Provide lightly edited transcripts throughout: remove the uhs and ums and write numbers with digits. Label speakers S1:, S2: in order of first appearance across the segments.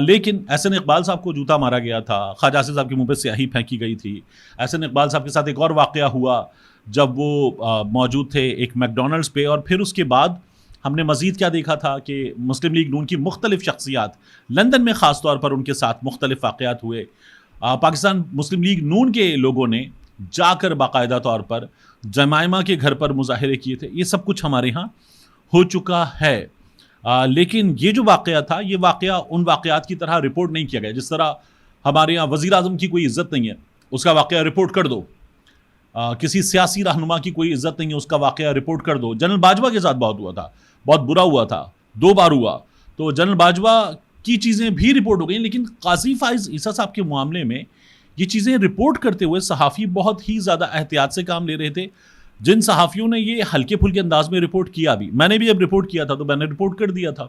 S1: لیکن احسن اقبال صاحب کو جوتا مارا گیا تھا، خواجہ آصف صاحب کے منہ پہ سیاہی پھینکی گئی تھی. احسن اقبال صاحب کے ساتھ ایک اور واقعہ ہوا جب وہ موجود تھے ایک میک ڈونلڈس پہ، اور پھر اس کے بعد ہم نے مزید کیا دیکھا تھا کہ مسلم لیگ نون کی مختلف شخصیات لندن میں خاص طور پر ان کے ساتھ مختلف واقعات ہوئے. پاکستان مسلم لیگ نون کے لوگوں نے جا کر باقاعدہ طور پر جمائمہ کے گھر پر مظاہرے کیے تھے. یہ سب کچھ ہمارے ہاں ہو چکا ہے. لیکن یہ جو واقعہ تھا، یہ واقعہ ان واقعات کی طرح رپورٹ نہیں کیا گیا. جس طرح ہمارے ہاں وزیر اعظم کی کوئی عزت نہیں ہے، اس کا واقعہ رپورٹ کر دو. کسی سیاسی رہنما کی کوئی عزت نہیں ہے، اس کا واقعہ رپورٹ کر دو. جنرل باجوہ کے ساتھ بہت ہوا تھا، بہت برا ہوا تھا، 2 بار ہوا. تو جنرل باجوہ کی چیزیں بھی رپورٹ ہو گئیں، لیکن قاضی فائز عیسیٰ صاحب کے معاملے میں یہ چیزیں رپورٹ کرتے ہوئے صحافی بہت ہی زیادہ احتیاط سے کام لے رہے تھے. جن صحافیوں نے یہ ہلکے پھلکے انداز میں رپورٹ کیا بھی، میں نے بھی جب رپورٹ کیا تھا تو میں نے رپورٹ کر دیا تھا،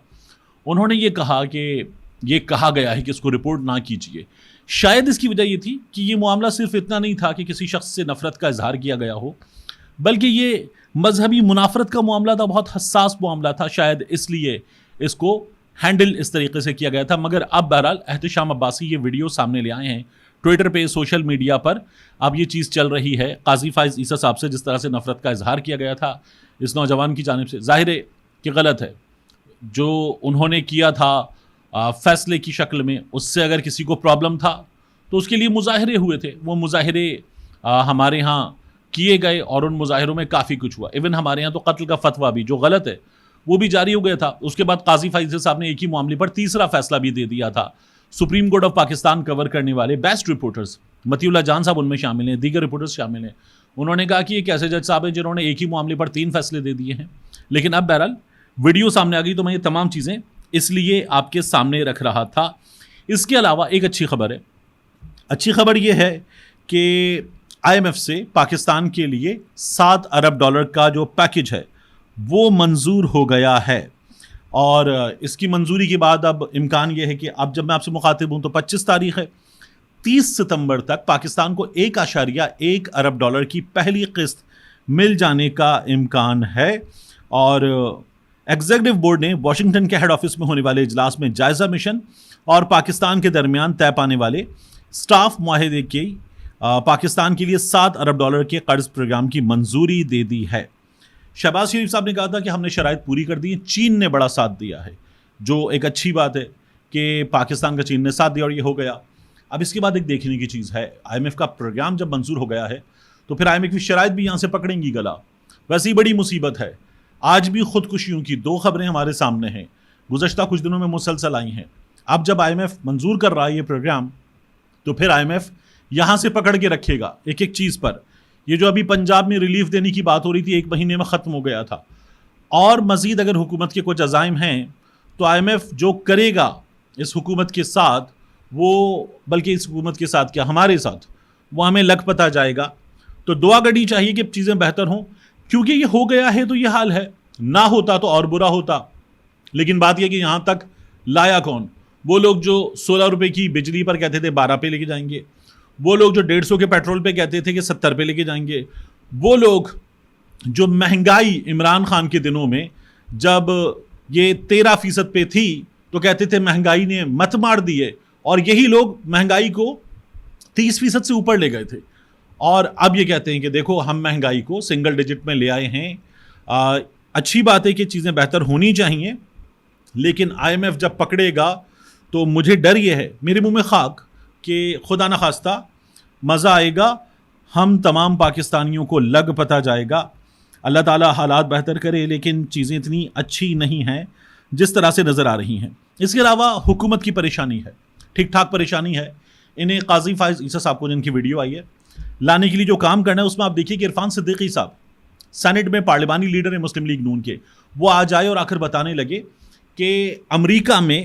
S1: انہوں نے یہ کہا کہ یہ کہا گیا ہے کہ اس کو رپورٹ نہ کیجیے. شاید اس کی وجہ یہ تھی کہ یہ معاملہ صرف اتنا نہیں تھا کہ کسی شخص سے نفرت کا اظہار کیا گیا ہو، بلکہ یہ مذہبی منافرت کا معاملہ تھا، بہت حساس معاملہ تھا. شاید اس لیے اس کو ہینڈل اس طریقے سے کیا گیا تھا. مگر اب بہرحال احتشام عباسی یہ ویڈیو سامنے لے آئے ہیں ٹویٹر پہ، سوشل میڈیا پر اب یہ چیز چل رہی ہے. قاضی فائز عیسیٰ صاحب سے جس طرح سے نفرت کا اظہار کیا گیا تھا اس نوجوان کی جانب سے، ظاہر ہے کہ غلط ہے. جو انہوں نے کیا تھا فیصلے کی شکل میں، اس سے اگر کسی کو پرابلم تھا تو اس کے لیے مظاہرے ہوئے تھے. وہ مظاہرے ہمارے ہاں کیے گئے اور ان مظاہروں میں کافی کچھ ہوا. ایون ہمارے ہاں تو قتل کا فتویٰ بھی جو غلط ہے وہ بھی جاری ہو گیا تھا. اس کے بعد قاضی فائز صاحب نے ایک ہی معاملے پر تیسرا فیصلہ بھی دے دیا تھا. سپریم کورٹ آف پاکستان کور کرنے والے بیسٹ رپورٹرز متی اللہ جان صاحب ان میں شامل ہیں، دیگر رپورٹرز شامل ہیں. انہوں نے کہا کہ یہ کیسے جج صاحب ہیں جنہوں نے ایک ہی معاملے پر 3 فیصلے دے دیے ہیں. لیکن اب بہرحال ویڈیو سامنے آ گئی تو میں یہ تمام چیزیں اس لیے آپ کے سامنے رکھ رہا تھا. اس کے علاوہ ایک اچھی خبر ہے. اچھی خبر یہ ہے کہ IMF سے پاکستان کے لیے $7 ارب کا جو پیکج ہے وہ منظور ہو گیا ہے. اور اس کی منظوری کے بعد اب امکان یہ ہے کہ اب جب میں آپ سے مخاطب ہوں تو 25 تاریخ ہے، 30 ستمبر تک پاکستان کو $1.1 ارب کی پہلی قسط مل جانے کا امکان ہے. اور ایگزیکٹو بورڈ نے واشنگٹن کے ہیڈ آفس میں ہونے والے اجلاس میں جائزہ مشن اور پاکستان کے درمیان طے پانے والے سٹاف معاہدے کی پاکستان کے لیے $7 ارب کے قرض پروگرام کی منظوری دے دی ہے. شہباز شریف صاحب نے کہا تھا کہ ہم نے شرائط پوری کر دی ہیں. چین نے بڑا ساتھ دیا ہے، جو ایک اچھی بات ہے کہ پاکستان کا چین نے ساتھ دیا اور یہ ہو گیا. اب اس کے بعد ایک دیکھنے کی چیز ہے، IMF کا پروگرام جب منظور ہو گیا ہے تو پھر IMF کی شرائط بھی یہاں سے پکڑیں گی گلا. ویسے ہی بڑی مصیبت ہے. آج بھی خودکشیوں کی 2 خبریں ہمارے سامنے ہیں، گزشتہ کچھ دنوں میں مسلسل آئی ہیں. اب جب IMF منظور کر رہا ہے یہ پروگرام تو پھر IMF یہاں سے پکڑ کے رکھے گا ایک ایک چیز پر. یہ جو ابھی پنجاب میں ریلیف دینے کی بات ہو رہی تھی 1 مہینے میں ختم ہو گیا تھا، اور مزید اگر حکومت کے کچھ عزائم ہیں تو IMF جو کرے گا اس حکومت کے ساتھ، وہ بلکہ اس حکومت کے ساتھ کیا ہمارے ساتھ، وہ ہمیں لگ پتا جائے گا. تو دعا کرنی چاہیے کہ چیزیں بہتر ہوں، کیونکہ یہ ہو گیا ہے تو یہ حال ہے. نہ ہوتا تو اور برا ہوتا. لیکن بات یہ کہ یہاں تک لایا کون؟ وہ لوگ جو 16 روپے کی بجلی پر کہتے تھے 12 پہ لے کے جائیں گے، وہ لوگ جو 150 کے پیٹرول پہ کہتے تھے کہ 70 پہ لے کے جائیں گے، وہ لوگ جو مہنگائی عمران خان کے دنوں میں جب یہ 13% پہ تھی تو کہتے تھے مہنگائی نے مت مار دی ہے، اور یہی لوگ مہنگائی کو 30% سے اوپر لے گئے تھے. اور اب یہ کہتے ہیں کہ دیکھو ہم مہنگائی کو سنگل ڈیجٹ میں لے آئے ہیں. اچھی بات ہے کہ چیزیں بہتر ہونی چاہیے، لیکن IMF جب پکڑے گا تو مجھے ڈر یہ ہے، میرے منہ میں خاک، کہ خدا نخواستہ مزہ آئے گا، ہم تمام پاکستانیوں کو لگ پتا جائے گا. اللہ تعالیٰ حالات بہتر کرے، لیکن چیزیں اتنی اچھی نہیں ہیں جس طرح سے نظر آ رہی ہیں. اس کے علاوہ حکومت کی پریشانی ہے، ٹھیک ٹھاک پریشانی ہے. انہیں قاضی فائز عیسیٰ صاحب کو جن کی ویڈیو آئی ہے لانے کے لیے جو کام کرنا ہے، اس میں آپ دیکھیے کہ عرفان صدیقی صاحب سینٹ میں پارلیمانی لیڈر ہیں مسلم لیگ نون کے، وہ آج آئے اور آ کر بتانے لگے کہ امریکہ میں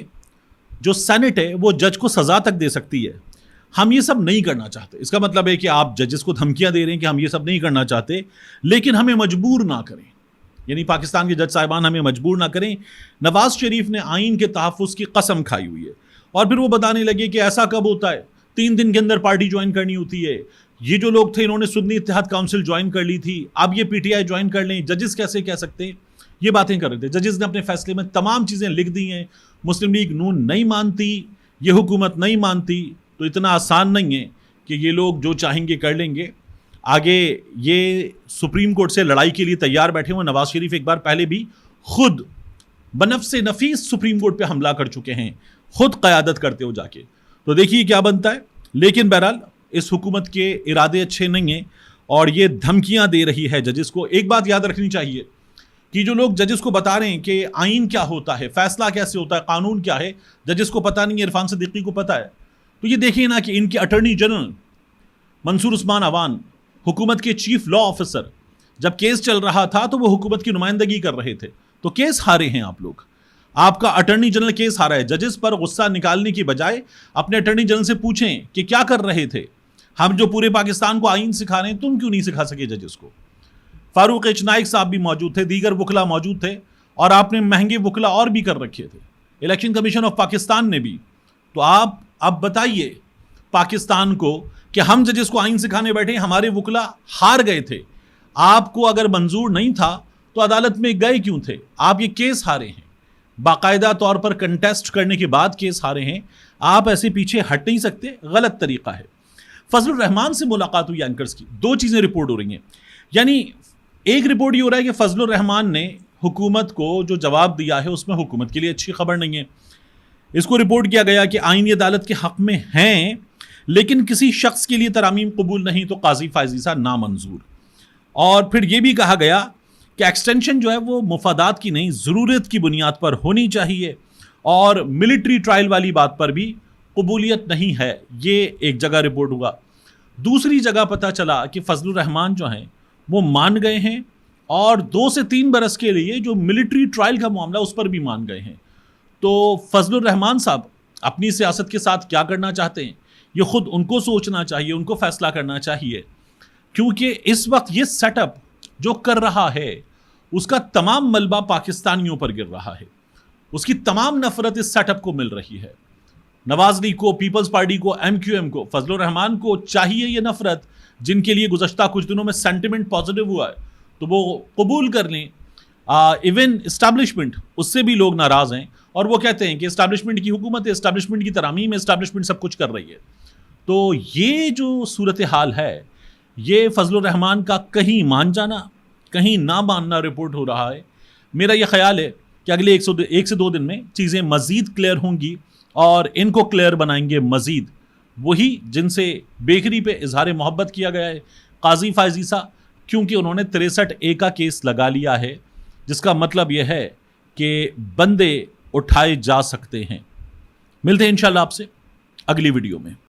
S1: جو سینٹ ہے وہ جج کو سزا تک دے سکتی ہے. ہم یہ سب نہیں کرنا چاہتے. اس کا مطلب ہے کہ آپ ججز کو دھمکیاں دے رہے ہیں کہ ہم یہ سب نہیں کرنا چاہتے، لیکن ہمیں مجبور نہ کریں. یعنی پاکستان کے جج صاحبان ہمیں مجبور نہ کریں. نواز شریف نے آئین کے تحفظ کی قسم کھائی ہوئی ہے، اور پھر وہ بتانے لگے کہ ایسا کب ہوتا ہے، 3 دن کے اندر پارٹی جوائن کرنی ہوتی ہے. یہ جو لوگ تھے انہوں نے سنی اتحاد کاؤنسل جوائن کر لی تھی، اب یہ PTI جوائن کر لیں. ججز کیسے کہہ سکتے ہیں یہ باتیں کر رہے تھے. ججز نے اپنے فیصلے میں تمام چیزیں لکھ دی ہیں. مسلم لیگ نون نہیں مانتی, یہ حکومت نہیں مانتی, تو اتنا آسان نہیں ہے کہ یہ لوگ جو چاہیں گے کر لیں گے. آگے یہ سپریم کورٹ سے لڑائی کے لیے تیار بیٹھے ہوئے. نواز شریف ایک بار پہلے بھی خود بنفس نفیس سپریم کورٹ پہ حملہ کر چکے ہیں, خود قیادت کرتے ہو جا کے. تو دیکھیے کیا بنتا ہے. لیکن بہرحال اس حکومت کے ارادے اچھے نہیں ہیں اور یہ دھمکیاں دے رہی ہے ججز کو. ایک بات یاد رکھنی چاہیے کہ جو لوگ ججز کو بتا رہے ہیں کہ آئین کیا ہوتا ہے, فیصلہ کیسے ہوتا ہے, قانون کیا ہے, ججز کو پتہ نہیں ہے, عرفان صدیقی کو پتہ ہے. تو یہ دیکھیں نا کہ ان کے اٹارنی جنرل منصور عثمان عوان, حکومت کے چیف لا آفیسر, جب کیس چل رہا تھا تو وہ حکومت کی نمائندگی کر رہے تھے, تو کیس ہارے ہیں آپ لوگ. آپ کا اٹارنی جنرل کیس ہارا ہے. ججز پر غصہ نکالنے کی بجائے اپنے اٹارنی جنرل سے پوچھیں کہ کیا کر رہے تھے. ہم جو پورے پاکستان کو آئین سکھا رہے ہیں, تم کیوں نہیں سکھا سکے ججز کو. فاروق ایچ نائک صاحب بھی موجود تھے, دیگر وکلا موجود تھے, اور آپ نے مہنگے وکلا اور بھی کر رکھے تھے, الیکشن کمیشن آف پاکستان نے بھی. تو آپ اب بتائیے پاکستان کو کہ ہم ججز کو آئین سکھانے بیٹھے, ہمارے وکلا ہار گئے تھے, آپ کو اگر منظور نہیں تھا تو عدالت میں گئے کیوں تھے. آپ یہ کیس ہارے ہیں, باقاعدہ طور پر کنٹیسٹ کرنے کے بعد کیس ہارے ہیں. آپ ایسے پیچھے ہٹ نہیں سکتے, غلط طریقہ ہے. فضل الرحمان سے ملاقات ہوئی اینکرز کی, دو چیزیں رپورٹ ہو رہی ہیں. یعنی ایک رپورٹ یہ ہو رہا ہے کہ فضل الرحمان نے حکومت کو جو جواب دیا ہے اس میں حکومت کے لیے اچھی خبر نہیں ہے. اس کو رپورٹ کیا گیا کہ آئینی عدالت کے حق میں ہیں لیکن کسی شخص کے لیے ترامیم قبول نہیں, تو قاضی فائز عیسیٰ نامنظور. اور پھر یہ بھی کہا گیا کہ ایکسٹینشن جو ہے وہ مفادات کی نہیں, ضرورت کی بنیاد پر ہونی چاہیے, اور ملٹری ٹرائل والی بات پر بھی قبولیت نہیں ہے. یہ ایک جگہ رپورٹ ہوا. دوسری جگہ پتہ چلا کہ فضل الرحمان جو ہیں وہ مان گئے ہیں, اور 2 سے 3 برس کے لیے جو ملٹری ٹرائل کا معاملہ اس پر بھی مان گئے ہیں. تو فضل الرحمان صاحب اپنی سیاست کے ساتھ کیا کرنا چاہتے ہیں یہ خود ان کو سوچنا چاہیے, ان کو فیصلہ کرنا چاہیے, کیونکہ اس وقت یہ سیٹ اپ جو کر رہا ہے اس کا تمام ملبہ پاکستانیوں پر گر رہا ہے. اس کی تمام نفرت اس سیٹ اپ کو مل رہی ہے. نواز لیگ کو, پیپلز پارٹی کو, ایم کو, فضل الرحمان کو چاہیے یہ نفرت, جن کے لیے گزشتہ کچھ دنوں میں سینٹیمنٹ پازیٹیو ہوا ہے, تو وہ قبول کر لیں. ایون اسٹیبلشمنٹ, اس سے بھی لوگ ناراض ہیں, اور وہ کہتے ہیں کہ اسٹیبلشمنٹ کی حکومت ہے, اسٹیبلشمنٹ کی ترامیم ہے, اسٹیبلشمنٹ سب کچھ کر رہی ہے. تو یہ جو صورتحال ہے, یہ فضل الرحمان کا کہیں مان جانا کہیں نہ ماننا رپورٹ ہو رہا ہے. میرا یہ خیال ہے کہ اگلے 1 سے 2 دن میں چیزیں مزید کلیئر ہوں گی, اور ان کو کلیئر بنائیں گے مزید وہی جن سے بیکری پہ اظہار محبت کیا گیا ہے, قاضی فائز عیسیٰ, کیونکہ انہوں نے 63A کا کیس لگا لیا ہے, جس کا مطلب یہ ہے کہ بندے اٹھائے جا سکتے ہیں. ملتے ہیں انشاءاللہ آپ سے اگلی ویڈیو میں.